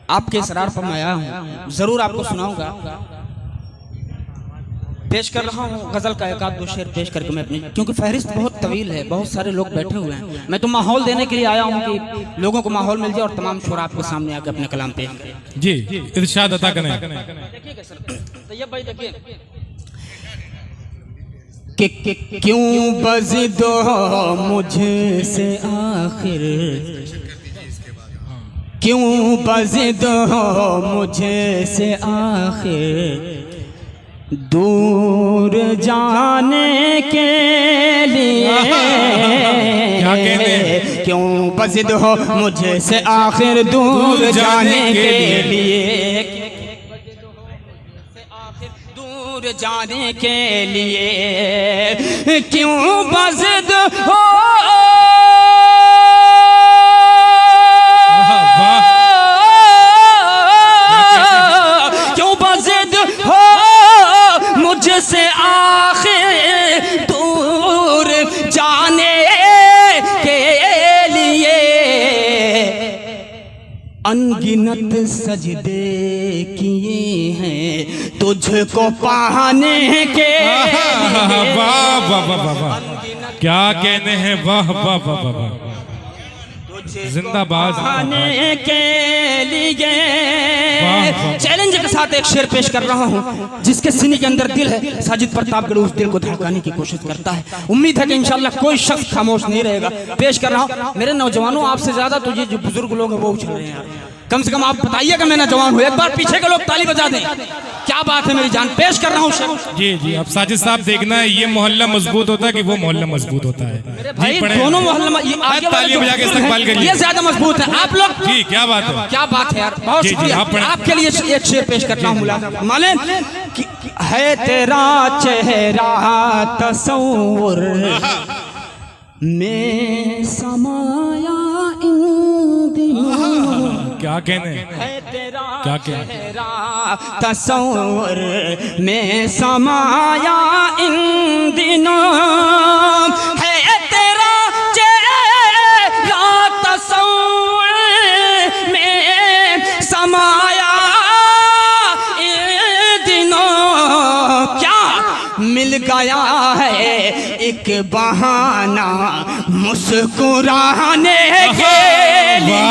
आपके इसरार पर मैं आया हूँ, जरूर आपको सुनाऊंगा। पेश कर रहा हूँ गजल का एक आध दो शेर पेश करके मैं अपनी, क्योंकि फहरिस्त बहुत तवील है, बहुत सारे लोग बैठे हुए हैं। मैं तो माहौल देने के लिए आया हूँ कि लोगों को माहौल मिल जाए और तमाम शोर आपके सामने आकर अपने कलाम पेश करें। जी इरशाद अता करें। देखिएगा सर, तैयब भाई देखिए कि क्यों बज़िद हो मुझसे आखिर, क्यों बज़िद हो मुझसे आखिर, दूर जाने के लिए क्यों बज़िद हो मुझसे आखिर, दूर जाने के लिए, दूर जाने के लिए क्यों बज़िद हो, क्यों बज़िद हो मुझसे आखिर, दूर जाने के लिए अनगिनत सजदे किए हैं तुझको पाने के लिए। वाह वाह वाह वाह, क्या कहने हैं, वाह वाह वाह वाह, जिंदाबाद पाने के लिए। चैलेंज के साथ एक शेर पेश कर रहा हूँ, जिसके सीने के अंदर दिल है, साजिद प्रतापगढ़ उस दिल को धड़काने की कोशिश करता है। उम्मीद है कि इंशाल्लाह कोई शख्स खामोश नहीं रहेगा। पेश कर रहा हूँ। मेरे नौजवानों, आपसे ज्यादा तो ये जो बुजुर्ग लोग हैं वो उछल रहे हैं यार। कम से कम आप बताइए कि मैं नौजवान हूँ, एक बार पीछे के लोग ताली बजा दें। क्या बात है मेरी जान, पेश कर रहा हूँ। जी जी, अब साजिद साहब देखना है, ये मोहल्ला मजबूत होता है कि वो मोहल्ला मजबूत होता है। भाई दोनों मोहल्ला तालियां बजा के इस्तकबाल करिए, ये ज्यादा मजबूत है। आप लोग जी, क्या बात है, क्या बात है यार, बहुत शुक्रिया। आपके लिए एक शेर पेश करता हूँ। माने है तेरा चेहरा तस्वुर में समाया इन दिनों, क्या कहने है तेरा क्या चेहरा तस्वुर में समाया इन दिनों, है तेरा चेहरा तस्वुर में समाया इन दिनों, क्या मिल गया है एक बहाना मुस्कुराने के लिए।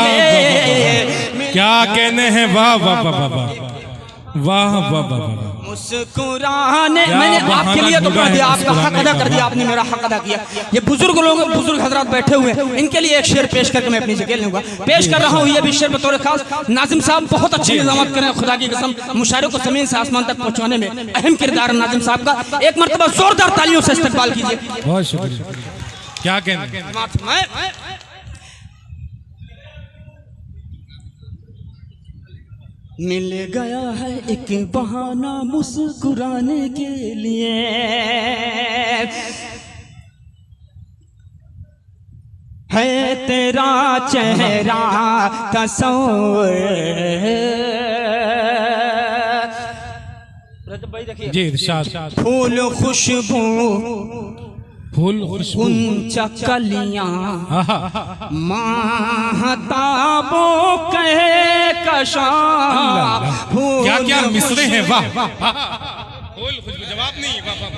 क्या कहने हैं, वाह वाह वाह वाह वाह वाह वाह वाह, मुस्कुराने। मैंने आपके लिए तो कर दिया, आपका हक अदा कर दिया, आपने मेरा हक अदा किया। ये बुजुर्ग लोग, बुजुर्ग हजरात बैठे हुए हैं, इनके लिए एक शेर पेश करके मैं अपनी जगह लूंगा। पेश कर रहा हूँ ये भी शेर बतौर खास। नाजिम साहब बहुत अच्छी निजामत करें, खुदा की कसम, मुशायरे को जमीन से आसमान तक पहुंचाने में अहम किरदार है नाजिम साहब का। एक मरतबा जोरदार तालियों से इस्तकबाल कीजिए। बहुत शुक्रिया। क्या कहने, मिल गया है एक बहाना मुस्कुराने के लिए, है तेरा चेहरा तस्वुर। जी इरशाद। फूल खुशबू फूल खुशबू गुंचा कलियां महताबों कहे कशा, क्या क्या मिसरे हैं, वाह फूल खुशबू, जवाब नहीं, वाह वाह,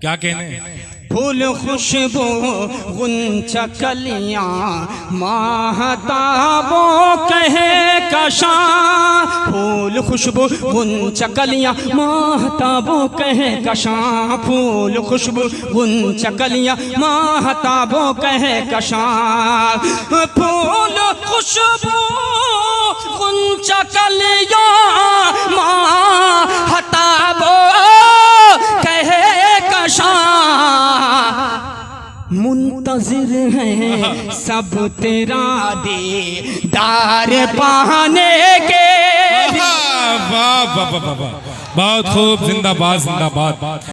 क्या कहने, फूल खुशबू गुंचा कलियां महताबों कहे कशा, फूल खुशबू गुंचा कलियां महताबों कहे कशा, फूल खुशबू गुंचा कलियां महताबों कहे कशा, फूल खुशबू गुंचा कलियां महताबों कहे कशा, मुंतजिर हैं सब तेरा दीदार पाने के। वाह वाह वाह वाह, बहुत खूब, जिंदाबाद जिंदाबाद।